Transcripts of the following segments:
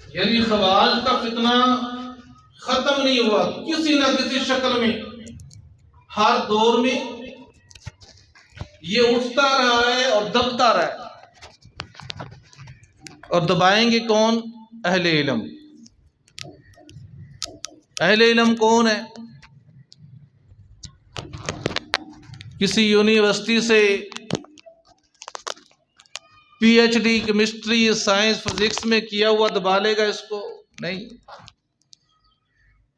यानी खवाज का फितना खत्म नहीं हुआ, किसी ना किसी शक्ल में हर दौर में ये उठता रहा है और दबता रहा है। और दबाएंगे कौन? अहले इल्म। अहले इल्म कौन है? किसी यूनिवर्सिटी से पीएचडी केमिस्ट्री साइंस फिजिक्स में किया हुआ दबा लेगा इसको? नहीं।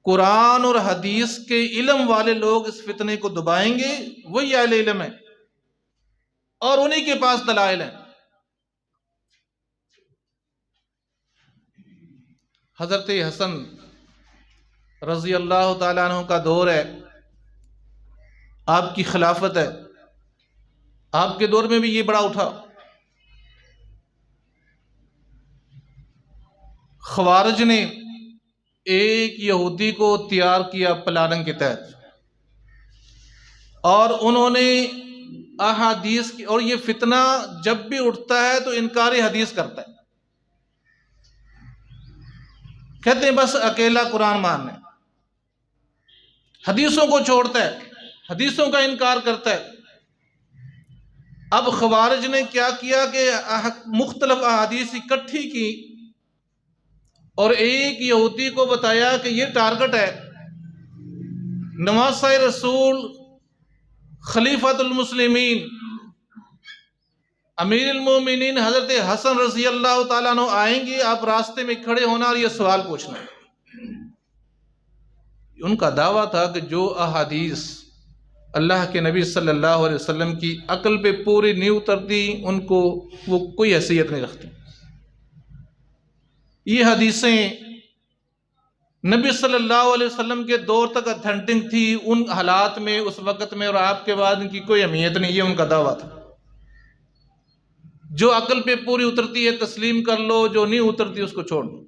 कुरान और हदीस के इल्म वाले लोग इस फितने को दबाएंगे, वही अहले इल्म है और उन्हीं के पास दलाइल है। हजरत हसन रजी अल्लाह तआला अन्हु का दौर है, आपकी खिलाफत है, आपके दौर में भी ये बड़ा उठा। खवारिज ने एक यहूदी को तैयार किया प्लानिंग के तहत, और उन्होंने अहादीस की, और ये फितना जब भी उठता है तो इनकार हदीस करता है, कहते हैं बस अकेला कुरान मानना है, हदीसों को छोड़ता है, हदीसों का इनकार करता है। अब खवारिज ने क्या किया कि मुख्तलिफ अहादीस इकट्ठी की और एक यहूदी को बताया कि ये टारगेट है, नवासा रसूल खलीफतुल मुस्लिमीन अमीरुल मोमिनीन हजरत हसन रज़ी अल्लाह ताला अन्हु आएंगे, आप रास्ते में खड़े होना और ये सवाल पूछना। उनका दावा था कि जो अहादीस अल्लाह के नबी सल्लल्लाहु अलैहि वसल्लम की अक्ल पे पूरी नहीं उतरती, उनको वो कोई हैसियत नहीं रखती। ये हदीसें नबी सल्लल्लाहु अलैहि वसल्लम के दौर तक अथेंटिक थी, उन हालात में उस वक़्त में, और आपके बाद इनकी कोई अहमियत नहीं, ये उनका दावा था। जो अक्ल पे पूरी उतरती है तस्लीम कर लो, जो नहीं उतरती उसको छोड़ दो।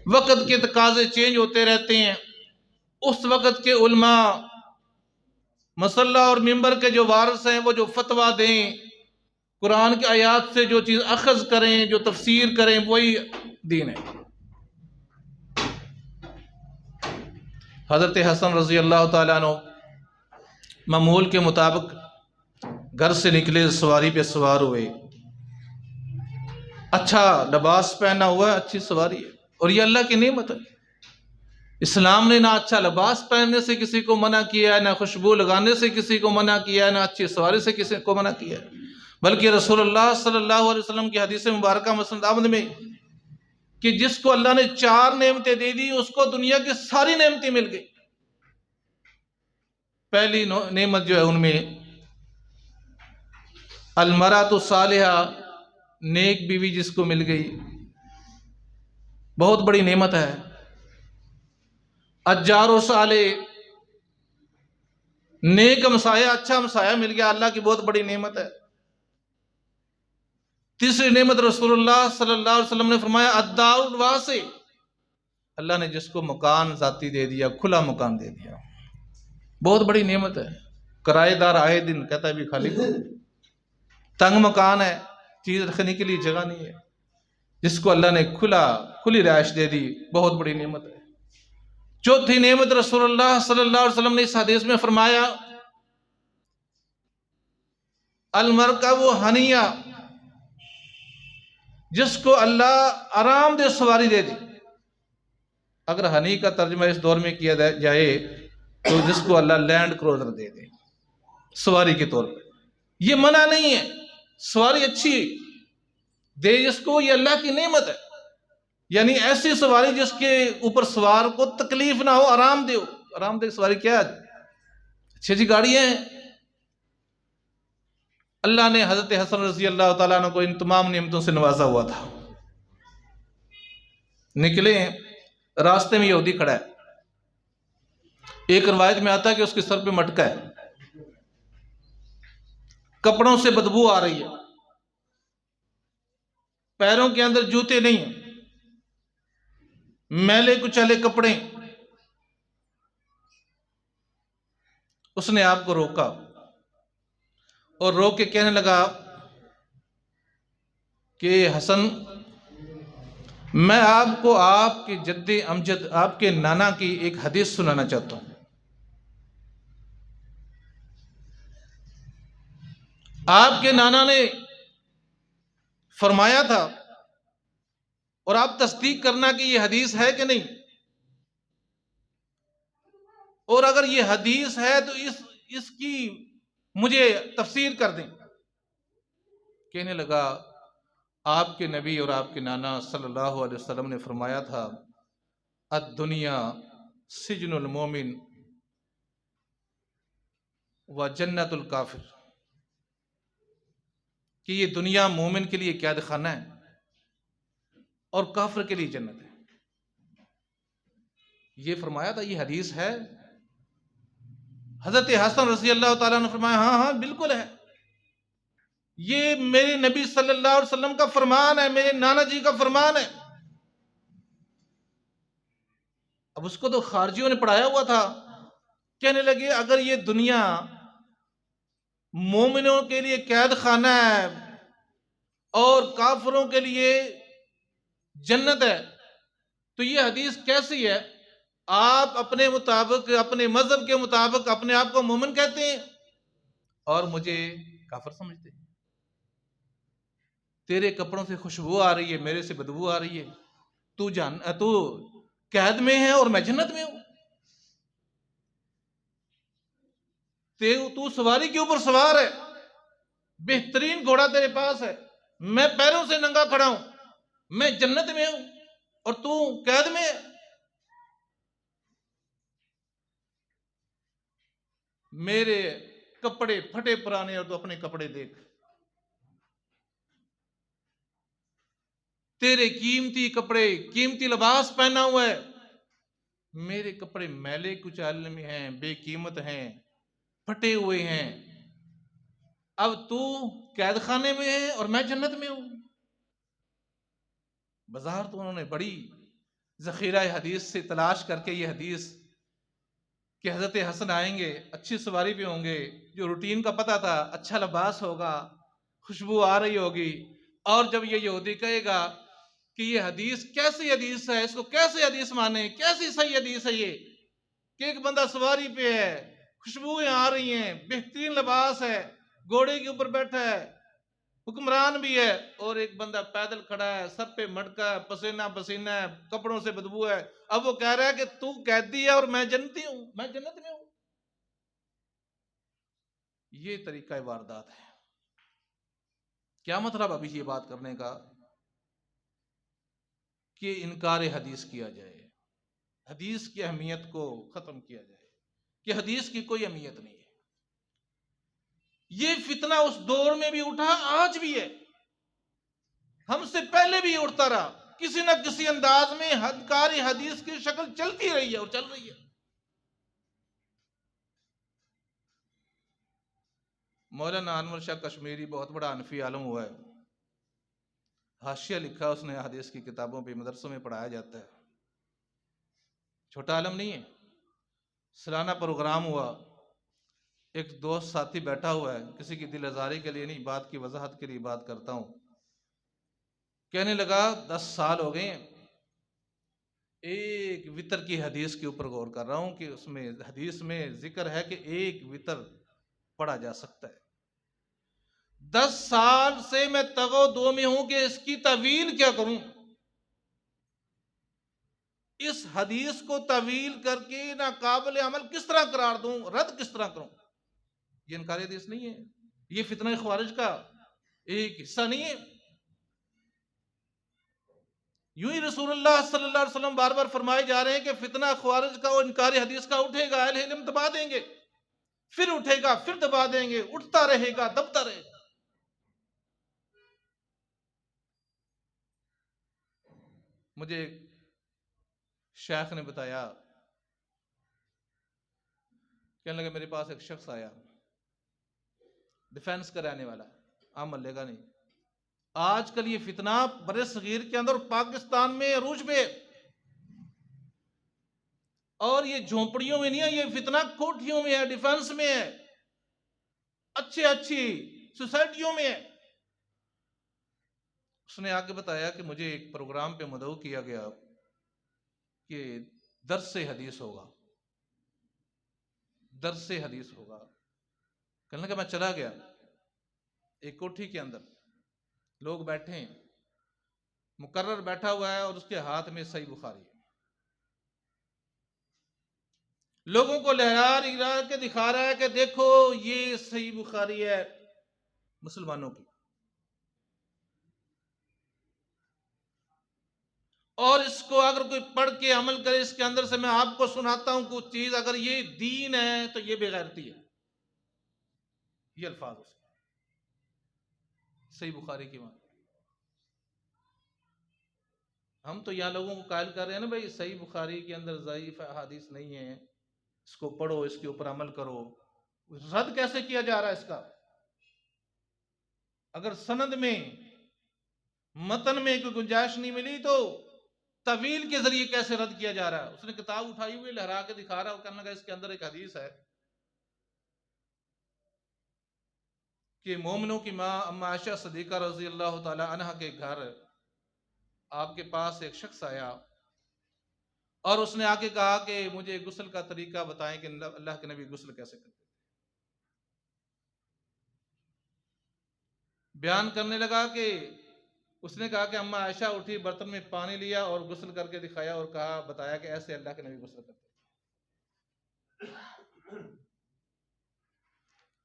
वक़्त के तकाजे चेंज होते रहते हैं, उस वक़्त के उलमा मसल्ला और मिंबर के जो वारिस हैं वो जो फतवा दें, कुरान की आयात से जो चीज़ अखज़ करें, जो तफसीर करें, वही दीन है। हज़रत हसन रज़ी अल्लाह ताला अन्हु मामूल के मुताबिक घर से निकले, सवारी पे सवार हुए, अच्छा लिबास पहना हुआ है, अच्छी सवारी है, और ये अल्लाह की नेमत है। इस्लाम ने ना अच्छा लिबास पहनने से किसी को मना किया है, ना खुशबू लगाने से किसी को मना किया है, ना अच्छी सवारी से किसी को मना किया है, बल्कि रसूलुल्लाह सल्लल्लाहु अलैहि वसल्लम की हदीस मुबारक मुस्नद अहमद में कि जिसको अल्लाह ने 4 नेमतें दे दी उसको दुनिया की सारी नेमतें मिल गई। पहली नेमत जो है उनमें अलमरातु सालिहा, नेक बीवी जिसको मिल गई, बहुत बड़ी नेमत है। अज्जारो साले, नेक हमसाया, अच्छा हमसाया मिल गया, अल्लाह की बहुत बड़ी नेमत है। तीसरी नेमत रसूलुल्लाह सल्लल्लाहु अलैहि वसल्लम ने फरमाया अद्दाउल वासी, अल्लाह ने जिसको मकान जाती दे दिया, खुला मकान दे दिया, बहुत बड़ी नेमत है। किराएदार आए दिन कहता है भी खाली तंग मकान है, चीज रखने के लिए जगह नहीं है, जिसको अल्लाह ने खुली रिहाइश दे दी, बहुत बड़ी नेमत है। चौथी नेमत रसूलुल्लाह सल्लल्लाहु अलैहि वसल्लम ने इस हदीस में फरमाया अलमरकबु हनिया, जिसको अल्लाह आरामदेह सवारी दे दी। अगर हनी का तर्जमा इस दौर में किया जाए तो जिसको अल्लाह लैंड क्रूजर दे दे सवारी के तौर पर, यह मना नहीं है, सवारी अच्छी दे जिसको, ये अल्लाह की नेमत है। यानी ऐसी सवारी जिसके ऊपर सवार को तकलीफ ना हो, आरामदेह हो। आरामदेह सवारी क्या है? अच्छी अच्छी गाड़ियां हैं। अल्लाह ने हजरत हसन रज़ी अल्लाह ताला अन्हु को इन तमाम नेमतों से नवाजा हुआ था। निकले, रास्ते में यहूदी खड़ा है, एक रवायत में आता है कि उसके सर पे मटका है, कपड़ों से बदबू आ रही है, पैरों के अंदर जूते नहीं है, मैले कुचले कपड़े। उसने आपको रोका और रोक के कहने लगा कि हसन, मैं आपको आपके जद्दे अमजद आपके नाना की एक हदीस सुनाना चाहता हूं। आपके नाना ने फरमाया था, और आप तस्दीक करना कि यह हदीस है कि नहीं, और अगर यह हदीस है तो इसकी मुझे तफसीर कर दें। कहने लगा, आपके नबी और आपके नाना सल्लल्लाहु अलैहि वसल्लम ने फरमाया था, अद दुनिया सिजनुल मोमिन व जन्नतुल काफिर, कि ये दुनिया मोमिन के लिए कैद खाना है और काफिर के लिए जन्नत है। ये फरमाया था, ये हदीस है। हजरत हसन रज़ी अल्लाह ताला ने फरमाया, हाँ हाँ बिल्कुल है, ये मेरे नबी सल्लल्लाहु अलैहि वसल्लम का फरमान है, मेरे नाना जी का फरमान है। अब उसको तो खारजियों ने पढ़ाया हुआ था। कहने लगे, अगर ये दुनिया मोमिनों के लिए कैद खाना है और काफिरों के लिए जन्नत है, तो ये हदीस कैसी है? आप अपने मुताबिक, अपने मजहब के मुताबिक अपने आप को मोमिन कहते हैं और मुझे काफिर समझते हैं। तेरे कपड़ों से खुशबू आ रही है, मेरे से बदबू आ रही है। तू कैद में है और मैं जन्नत में हूं। तू सवारी के ऊपर सवार है, बेहतरीन घोड़ा तेरे पास है, मैं पैरों से नंगा खड़ा हूं, मैं जन्नत में हूं और तू कैद में है। मेरे कपड़े फटे पुराने और तू अपने कपड़े देख, तेरे कीमती कपड़े, कीमती लिबास पहना हुआ है, मेरे कपड़े मैले कुचाले में हैं, बेकीमत हैं, फटे हुए हैं। अब तू कैद खाने में है और मैं जन्नत में हूं। बाजार तो उन्होंने बड़ी जखीरा हदीस से तलाश करके ये हदीस कि हजरत हसन आएंगे, अच्छी सवारी पे होंगे, जो रूटीन का पता था, अच्छा लिबास होगा, खुशबू आ रही होगी, और जब ये यहूदी कहेगा कि ये हदीस कैसी हदीस है, इसको कैसे हदीस माने, कैसी सही हदीस है ये, कि एक बंदा सवारी पे है, खुशबुएं आ रही हैं, बेहतरीन लिबास है, घोड़े के ऊपर बैठा है, हुक्मरान भी है, और एक बंदा पैदल खड़ा है, सर पे मटका है, पसीना पसीना है, कपड़ों से बदबू है। अब वो कह रहा है कि तू कैदी है और मैं जन्नती हूं, मैं जन्नत में हूं। ये तरीका वारदात है। क्या मतलब अभी ये बात करने का कि इनकार हदीस किया जाए, हदीस की अहमियत को खत्म किया जाए, कि हदीस की कोई अहमियत नहीं है। ये फितना उस दौर में भी उठा, आज भी है, हमसे पहले भी उठता रहा, किसी न किसी अंदाज में हदकारी हदीस की शक्ल चलती रही है और चल रही है। मौलाना अनवर शाह कश्मीरी बहुत बड़ा हनफी आलम हुआ है, हाशिया लिखा उसने, हदीस की किताबों पे मदरसों में पढ़ाया जाता है, छोटा आलम नहीं है। सालाना प्रोग्राम हुआ, एक दोस्त साथी बैठा हुआ है, किसी की दिल आजारी के लिए नहीं, बात की वजाहत के लिए बात करता हूं। कहने लगा, 10 साल हो गए एक वितर की हदीस के ऊपर गौर कर रहा हूं कि उसमें हदीस में जिक्र है कि एक वितर पढ़ा जा सकता है। 10 साल से मैं तगो दो में हूं कि इसकी तवील क्या करूं, इस हदीस को तवील करके नाकाबिल अमल किस तरह करार दूं, रद्द किस तरह करूं। ये इनकार हदीस नहीं है, ये फितना ख्वारिज का एक हिस्सा नहीं है। यूं ही रसूलुल्लाह सल्लल्लाहु अलैहि वसल्लम बार बार फरमाए जा रहे हैं कि फितना ख्वारिज का और इनकार हदीस का उठेगा, अहले इल्म दबा देंगे, फिर उठेगा, फिर दबा देंगे, उठता रहेगा, दबता रहेगा। मुझे शेख ने बताया, कहने लगे, मेरे पास एक शख्स आया, डिफेंस का रहने वाला, आम मल्ले का नहीं। आजकल ये फितना बड़े सगीर के अंदर पाकिस्तान में अरूज पे, और ये झोंपड़ियों में नहीं है, ये फितना कोठियों में है, डिफेंस में है, अच्छी अच्छी सोसाइटियों में है। उसने आके बताया कि मुझे एक प्रोग्राम पे मदऊ किया गया कि दर्स से हदीस होगा, दर्स से हदीस होगा। कहने लगा मैं चला गया, एक कोठी के अंदर लोग बैठे हैं, मुकर्रर बैठा हुआ है और उसके हाथ में सही बुखारी है, लोगों को लहरा लहरा के दिखा रहा है कि देखो ये सही बुखारी है मुसलमानों की, और इसको अगर कोई पढ़ के अमल करे, इसके अंदर से मैं आपको सुनाता हूं कुछ चीज, अगर ये दीन है तो ये बेगैरती है। ये अल्फाज उसके सही बुखारी की बात। हम तो यहाँ लोगों को कायल कर रहे हैं ना भाई, सही बुखारी के अंदर ज़ईफ हदीस नहीं है, इसको पढ़ो, इसके ऊपर अमल करो। रद्द कैसे किया जा रहा है इसका? अगर सनद में, मतन में कोई गुंजाइश नहीं मिली तो तवील के जरिए कैसे रद्द किया जा रहा है? उसने किताब उठाई हुई लहरा के दिखा रहा है, कहने लगा इसके अंदर एक हदीस है कि मोमिनों की माँ अम्मा आयशा सदीका रजी अल्लाह तआला अन्हा के घर आपके पास एक शख्स आया और उसने आके कहा कि मुझे गुस्ल का तरीका बताएं कि अल्लाह के नबी गुस्ल कैसे करते थे। बयान करने लगा कि उसने कहा कि अम्मा आयशा उठी, बर्तन में पानी लिया और गुस्ल करके दिखाया और कहा, बताया कि ऐसे अल्लाह के नबी गुस्ल करते थे।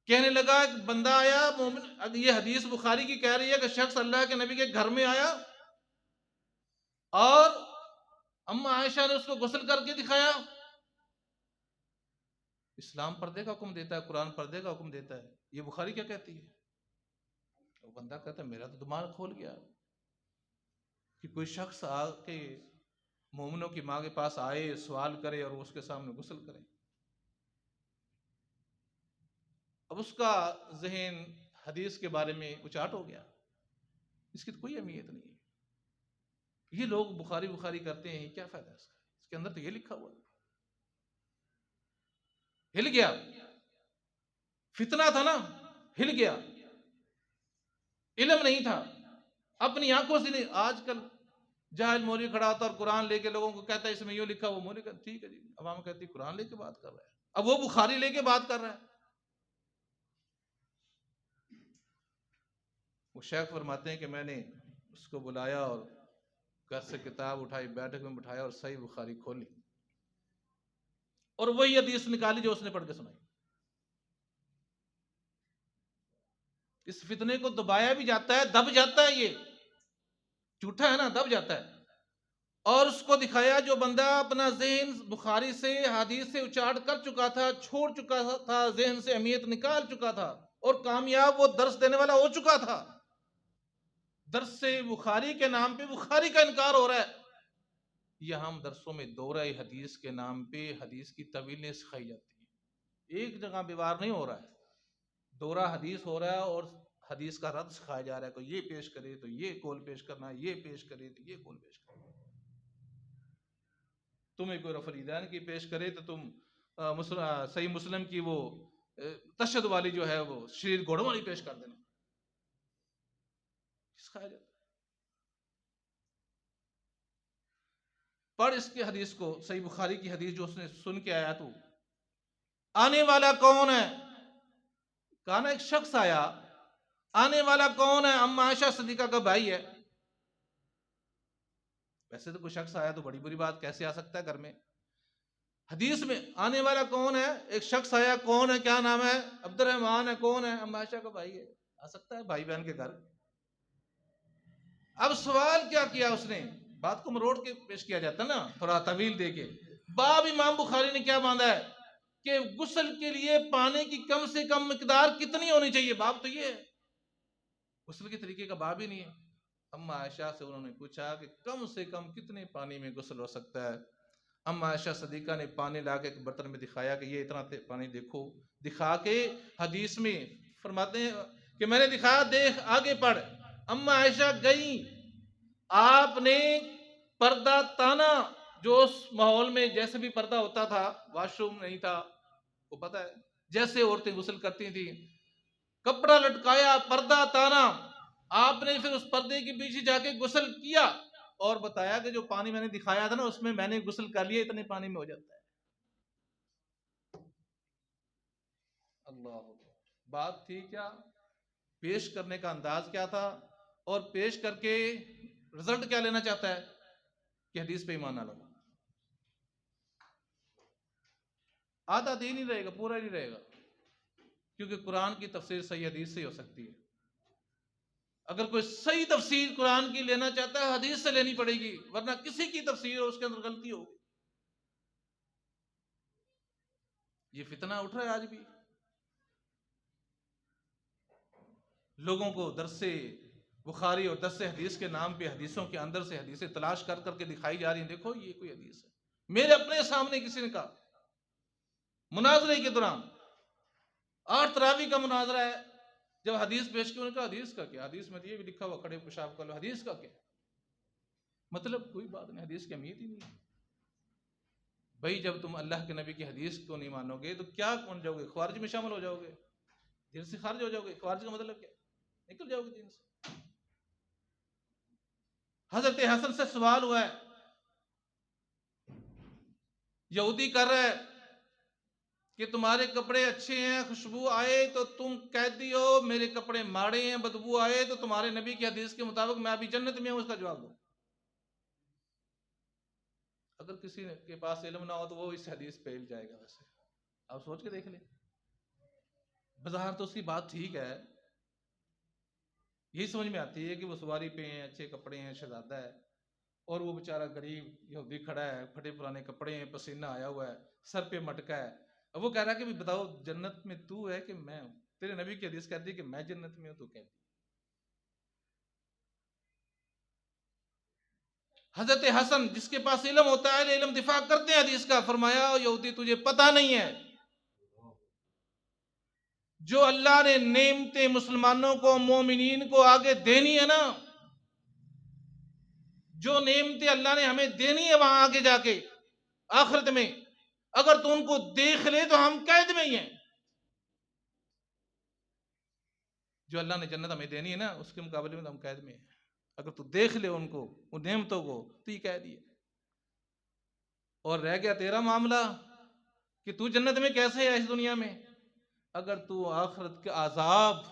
कहने लगा एक बंदा आया मोमिन, ये हदीस बुखारी की कह रही है कि शख्स अल्लाह के नबी के घर में आया और अम्मा आयशा ने उसको गुस्ल करके दिखाया। इस्लाम पर्दे का हुक्म देता है, कुरान पर्दे का हुक्म देता है, ये बुखारी क्या कहती है? वो बंदा कहता है मेरा तो दिमाग खोल गया कि कोई शख्स आके मोमिनों की माँ के पास आए, सवाल करे और उसके सामने गुस्ल करे। अब उसका जहन हदीस के बारे में उचाट हो गया, इसकी तो कोई अहमियत नहीं है। ये लोग बुखारी बुखारी करते हैं, क्या फायदा इसका? इसके अंदर तो ये लिखा हुआ है। हिल गया, फितना था ना, हिल गया, इल्म नहीं था, अपनी आंखों से नहीं। आजकल जाहिल मौलवी खड़ा होता और कुरान लेके लोगों को कहता है इसमें यो लिखा, वो मौलवी कहता ठीक है जी, अवाम कहती कुरान लेके बात कर रहा है, अब वो बुखारी लेके बात कर रहा है। वो शेख फरमाते हैं कि मैंने उसको बुलाया और घर से किताब उठाई, बैठक में बिठाया और सही बुखारी खोली और वही हदीस निकाली जो उसने पढ़ के सुनाई। इस फितने को दबाया भी जाता है, दब जाता है, ये झूठा है ना, दब जाता है। और उसको दिखाया जो बंदा अपना जहन बुखारी से हदीस से उचाट कर चुका था, छोड़ चुका था, जहन से अहमियत निकाल चुका था और कामयाब वो दर्स देने वाला हो चुका था। दर्स से बुखारी के नाम पे बुखारी का इनकार हो रहा है। यह हम दरसों में दौरा हदीस के नाम पे हदीस की तवीलें सिखाई जाती हैं। एक जगह विवार नहीं हो रहा है, दौरा हदीस हो रहा है और हदीस का रद्द सिखाया जा रहा है। कोई ये पेश करे तो ये कौल पेश करना, ये पेश करे तो ये कौल पेश करना। तुम्हें कोई रफलीदैन की पेश करे तो तुम सही मुस्लिम की वो तशद वाली जो है वो शरीर घोड़ों वाली पेश कर देना, सिखाया जाता है। पढ़ इसकी हदीस को, सही बुखारी की हदीस जो उसने सुन के आया, तो आने वाला कौन है? कहा ना एक शख्स आया, आने वाला कौन है? अम्मा आयशा सिद्दीका का भाई है। वैसे तो कोई शख्स आया तो बड़ी बुरी बात, कैसे आ सकता है घर में? हदीस में आने वाला कौन है? एक शख्स आया, कौन है, क्या नाम है? अब्दुर्रहमान है। कौन है? अम्मा आयशा का भाई है। आ सकता है भाई बहन के घर? अब सवाल क्या किया उसने, बात को मरोड़ के पेश किया जाता है ना, थोड़ा तवील दे के। बाब इमाम बुखारी ने क्या बांधा है कि गुस्ल के लिए पानी की कम से कम मिकदार कितनी होनी चाहिए? बाब तो ये है, गुस्ल के तरीके का बाब ही नहीं है। अम्मा आयशा से उन्होंने पूछा कि कम से कम कितने पानी में गुस्ल हो सकता है? अम्मा आयशा सदीका ने पानी ला के एक बर्तन में दिखाया कि ये इतना पानी देखो, दिखा के हदीस में फरमाते हैं कि मैंने दिखाया, देख आगे पढ़। अम्मा आयशा गई, आपने पर्दा ताना, जो उस माहौल में जैसे भी पर्दा होता था, वॉशरूम नहीं था, वो पता है जैसे औरतें गुस्ल करती थी, कपड़ा लटकाया, पर्दा ताना, आपने फिर उस पर्दे के पीछे जाके गुस्ल किया और बताया कि जो पानी मैंने दिखाया था ना उसमें मैंने गुस्ल कर लिया, इतने पानी में हो जाता है। अल्लाह, बात थी क्या, पेश करने का अंदाज क्या था, और पेश करके रिजल्ट क्या लेना चाहता है कि हदीस पे ईमान ना लो। आधा दिन ही रहेगा, पूरा ही नहीं रहेगा, क्योंकि कुरान की तफसीर सही हदीस से ही हो सकती है। अगर कोई सही तफसीर कुरान की लेना चाहता है हदीस से लेनी पड़ेगी, वरना किसी की तफसीर हो उसके अंदर गलती होगी। ये फितना उठ रहा है आज भी, लोगों को दरसे बुखारी और दरसे हदीस के नाम पे हदीसों के अंदर से हदीसें तलाश कर करके दिखाई जा रही हैं। देखो ये कोई हदीस है, मेरे अपने सामने किसी ने कहा मुनाजरे के दौरान, 8 तरावी का मुनाजरा है, जब हदीस पेश की उन्होंने कहा हदीस का क्या, हदीस में ये भी लिखा हुआ खड़े पेशाब कर लो, हदीस का क्या, मतलब कोई बात नहीं, हदीस की अहमियत ही नहीं है। भाई जब तुम अल्लाह के नबी की हदीस को नहीं मानोगे तो क्या बन जाओगे, ख्वारिज में शामिल हो जाओगे, दिन से खारिज हो जाओगे। ख्वारिज का मतलब क्या, निकल जाओगे दिन से। हजरत हसन से सवाल हुआ है, यहूदी कर रहा है कि तुम्हारे कपड़े अच्छे हैं, खुशबू आए तो तुम कैदी हो, मेरे कपड़े माड़े हैं, बदबू आए तो तुम्हारे नबी की हदीस के मुताबिक मैं अभी जन्नत में हूं, उसका जवाब दो। अगर किसी के पास इल्म ना हो तो वो इस हदीस पे हिल जाएगा। वैसे आप सोच के देख ले, बाजार तो उसकी बात ठीक है, यही समझ में आती है कि वो सवारी पे हैं, अच्छे कपड़े हैं, शहजादा है, और वो बेचारा गरीब यहूदी खड़ा है, फटे पुराने कपड़े हैं, पसीना आया हुआ है, सर पे मटका है। अब वो कह रहा है कि बताओ जन्नत में तू है कि मैं हूं, तेरे नबी की हदीस कहती है कि मैं जन्नत में हूं, तू कहती। हजरत हसन जिसके पास इल्म होता है, इल्म दिफा करते हैं हदीस का, फरमाया यहूदी तुझे पता नहीं है, जो अल्लाह ने नेमतें मुसलमानों को मोमिनीन को आगे देनी है ना, जो नेमतें अल्लाह ने हमें देनी है वहां आगे जाके आखिरत में, अगर तू उनको देख ले तो हम कैद में ही हैं। जो अल्लाह ने जन्नत हमें देनी है ना उसके मुकाबले में तो हम कैद में हैं। अगर तू देख ले उनको, उन नेमतों को, तो ये कैद ही है। और रह गया तेरा मामला कि तू जन्नत में कैसे है इस दुनिया में, अगर तू आखिरत के आजाब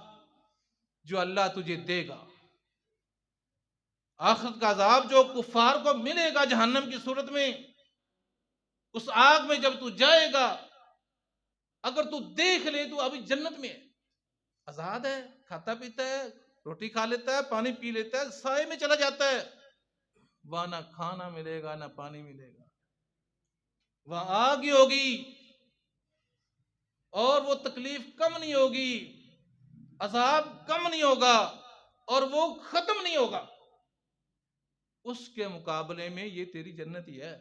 जो अल्लाह तुझे देगा, आखिरत का अजाब जो कुफार को मिलेगा जहन्नम की सूरत में, उस आग में जब तू जाएगा, अगर तू देख ले तू अभी जन्नत में है, आजाद है, खाता पीता है, रोटी खा लेता है, पानी पी लेता है, साए में चला जाता है, वहां ना खाना मिलेगा ना पानी मिलेगा, वहां आग ही होगी, और वो तकलीफ कम नहीं होगी, अजाब कम नहीं होगा, और वो खत्म नहीं होगा। उसके मुकाबले में ये तेरी जन्नत ही है,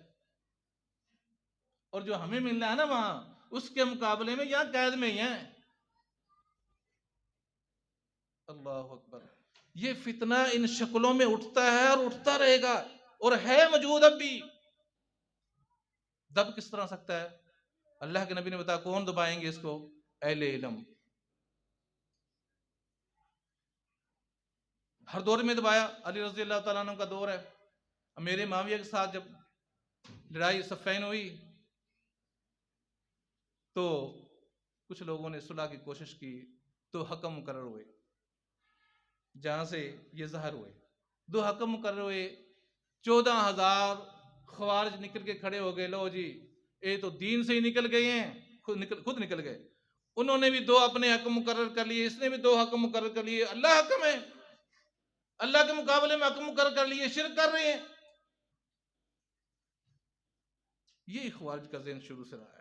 और जो हमें मिलना है ना वहां, उसके मुकाबले में यहां कैद में ही है। अल्लाह अकबर। ये फितना इन शक्लों में उठता है और उठता रहेगा, और है मौजूद अब भी। दब किस तरह सकता है, अल्लाह के नबी ने बताया कौन दबाएंगे इसको, अहले इल्म। हर दौर में दबाया, अली रज़ी अल्लाह तआला अन्हु का दौर है, मेरे माविया के साथ जब लड़ाई सफ़ैन हुई तो कुछ लोगों ने सुलह की कोशिश की, तो हकम मुकर्रर हुए, जहां से ये जहर हुए, 2 हकम मुकर्रर हुए, 14,000 ख्वारिज निकल के खड़े हो गए, लो जी ये तो दीन से ही निकल गए हैं, खुद निकल गए। उन्होंने भी 2 अपने हक मुकर्रर कर लिए, इसने भी 2 हक मुकर्रर कर लिए, अल्लाह हकम है, अल्लाह के मुकाबले में हक मुकर्रर कर लिए, शिरक कर रहे हैं। ये ख्वारिज का ज़हन शुरू से रहा है।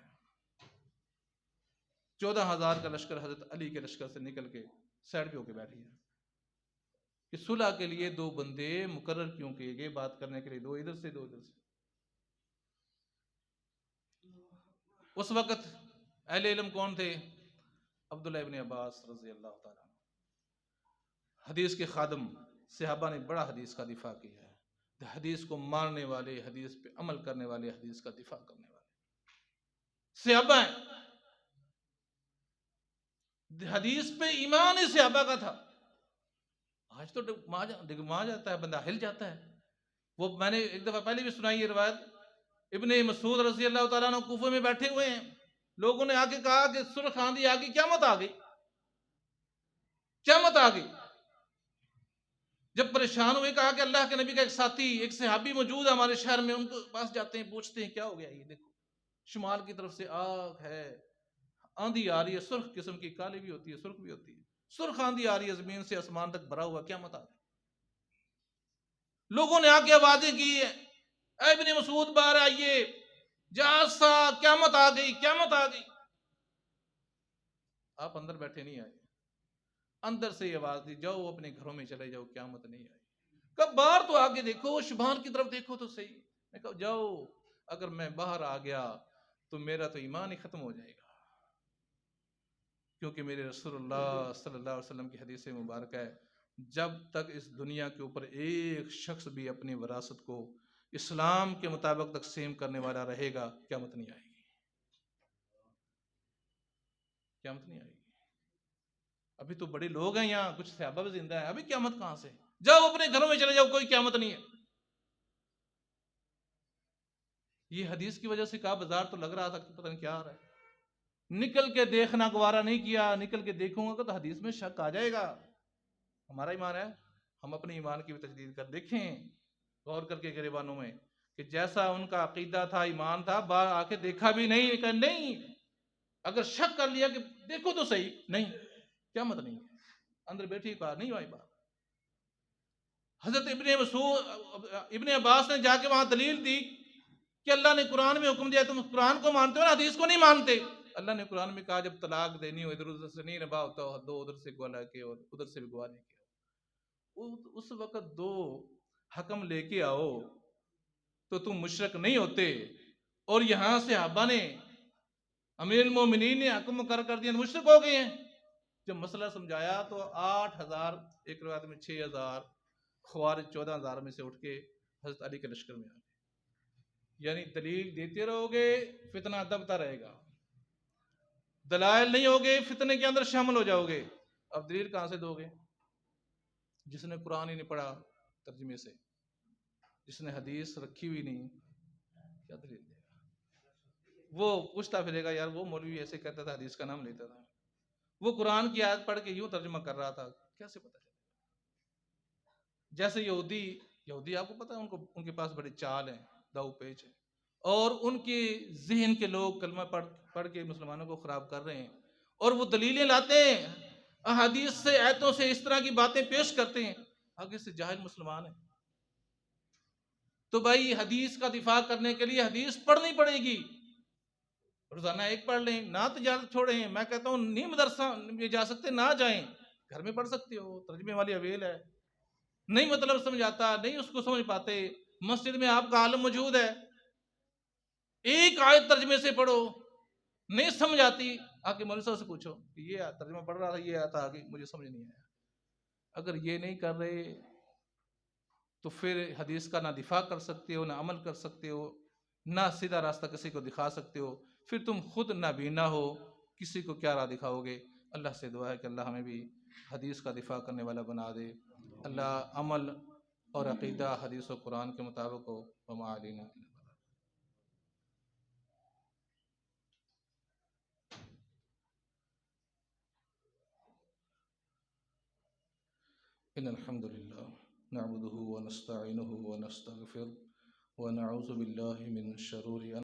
14,000 का लश्कर हजरत अली के लश्कर से निकल के साइड पे होके बैठ गया कि सुलह के लिए 2 बंदे मुकर्रर क्यों किए गए, बात करने के लिए 2 इधर से 2 इधर से। उस वक्त अहले इल्म कौन थे, अब्दुल्ला इब्न अब्बास रज़ी अल्लाह ताला, हदीस के खादम, सहाबा ने बड़ा हदीस का दिफा किया है, हदीस को मानने वाले, हदीस पे अमल करने वाले, हदीस का दिफा करने वाले सहाबा हैं। हदीस पे ईमान ही सहाबा का था, आज तो डिगमा जाता है, बंदा हिल जाता है। वो मैंने एक दफा पहले भी सुनाई ये रिवायत, इब्ने मसूद रजी अल्लाह तआला अन्हु कूफे में बैठे हुए हैं, लोगों ने आके कहा कि सुर्ख आंधी आ गई, क़यामत आ गई, क़यामत आ गई। जब परेशान हुए कहा कि अल्लाह के नबी का एक साथी, एक सहाबी मौजूद है हमारे शहर में, उनके पास जाते हैं, पूछते हैं क्या हो गया, ये देखो शुमाल की तरफ से आग है, आंधी आ रही है, सुर्ख किस्म की, काली भी होती है सुर्ख भी होती है, सुर्ख आंधी आ रही है, जमीन से आसमान तक भरा हुआ, क़यामत आ गई। लोगों ने आके आवाजें की, ऐ इब्ने मसूद बाहर आइए, जासा क़यामत आ गई, क़यामत आ गई। आप अंदर बैठे नहीं आए, अंदर से ये आवाज दी, जाओ अपने घरों में चले जाओ, क़यामत नहीं आई। कब बाहर तो आगे देखो, शुमाल की तरफ देखो तो सही। मैं कहा जाओ, अगर मैं बाहर आ गया तो मेरा तो ईमान ही खत्म हो जाएगा, क्योंकि मेरे रसूलुल्लाह सल्लल्लाहु अलैहि वसल्लम की हदीस मुबारक है, जब तक इस दुनिया के ऊपर एक शख्स भी अपनी विरासत को इस्लाम के मुताबिक तकसीम करने वाला रहेगा, क़यामत नहीं आएगी, क़यामत नहीं आएगी। अभी तो बड़े लोग हैं यहाँ, कुछ सहाबा भी जिंदा है, अभी क़यामत कहां से? जाओ अपने घरों में चले जाओ, कोई क़यामत नहीं है। ये हदीस की वजह से कहा बाजार तो लग रहा था कि पता नहीं क्या आ रहा है, निकल के देखना गवारा नहीं किया, निकल के देखूंगा तो हदीस में शक आ जाएगा। हमारा ईमान है, हम अपने ईमान की भी तजदीद कर देखें, गौर करके गिरबानों में, कि जैसा उनका अकीदा था, ईमान था, बाहर आके देखा भी नहीं, कर नहीं, अगर शक कर लिया कि देखो तो सही, नहीं क्या मत नहीं, अंदर बैठी बात नहीं आई बात। हजरत इब्ने अब्बास ने जाके वहां दलील दी कि अल्लाह ने कुरान में हुक्म दिया, तुम कुरान को मानते हो ना, हदीस को नहीं मानते। अल्लाह ने कुरान में कहा जब तलाक देनी हो, इधर उधर से नहीं निभा होता हो, दो उधर से गवा के और उधर से भी गवा लेके आओ, उस वक्त दो हकम लेके आओ तो तुम मुशरक नहीं होते। और यहां से सहाबा ने, अमीरुल मोमिनीन ने हकम मुकर्रर कर दिया, मुशरक हो गए हैं। जब मसला समझाया तो 8,000, एक रिवायत में 6,000 ख्वारिज 14,000 में से उठ के हजरत अली के लश्कर में आ गए। यानी दलील देते रहोगे, फितना दबता रहेगा, दलाइल नहीं होगे, फितने के अंदर शामिल हो जाओगे। अब दलील कहां से दोगे? जिसने कुरान ही नहीं पढ़ा तर्जुमे से, जिसने हदीस रखी हुई नहीं, क्या दलील देगा? वो पूछता फिरेगा, यार वो मौलवी ऐसे कहता था, हदीस का नाम लेता था, वो कुरान की आयत पढ़ के यूं तर्जुमा कर रहा था, कैसे पता चलेगा? जैसे यहूदी, यहूदी आपको पता है, उनको उनके पास बड़ी चाल है, दाव पेच है, और उनके जहन के लोग कलमा पढ़ पढ़ के मुसलमानों को खराब कर रहे हैं, और वो दलीलें लाते हैं, अहादीस से, आयतों से इस तरह की बातें पेश करते हैं, आगे से जाहिल मुसलमान है। तो भाई हदीस का दिफा करने के लिए हदीस पढ़नी पड़ेगी, रोजाना एक पढ़ लें, ना तिजारत छोड़ें। मैं कहता हूँ नहीं मदरसा में जा सकते ना जाएं, घर में पढ़ सकते हो, तर्जुमे वाली अवेल है। नहीं मतलब समझ आता, नहीं उसको समझ पाते, मस्जिद में आपका आलम मौजूद है, एक आयत तर्जुमे से पढ़ो, नहीं समझ आती, आके मौलवी साहब से पूछो कि ये तर्जुमा पढ़ रहा था, ये आता आगे मुझे समझ नहीं आया। अगर ये नहीं कर रहे तो फिर हदीस का ना दिफा कर सकते हो, ना अमल कर सकते हो, ना सीधा रास्ता किसी को दिखा सकते हो, फिर तुम खुद ना बीना हो, किसी को क्या राह दिखाओगे? अल्लाह से दुआ है कि अल्लाह हमें भी हदीस का दिफा करने वाला बना दे। अल्लाह अमल और अकीदा हदीस और कुरान के मुताबिक हो। वमा अलैना इन्नल हम्दुलिल्लाह नअबुदुहु व नस्तईनुहु व नस्तगफिर व नऊज़ु बिल्लाहि मिन शुरूरि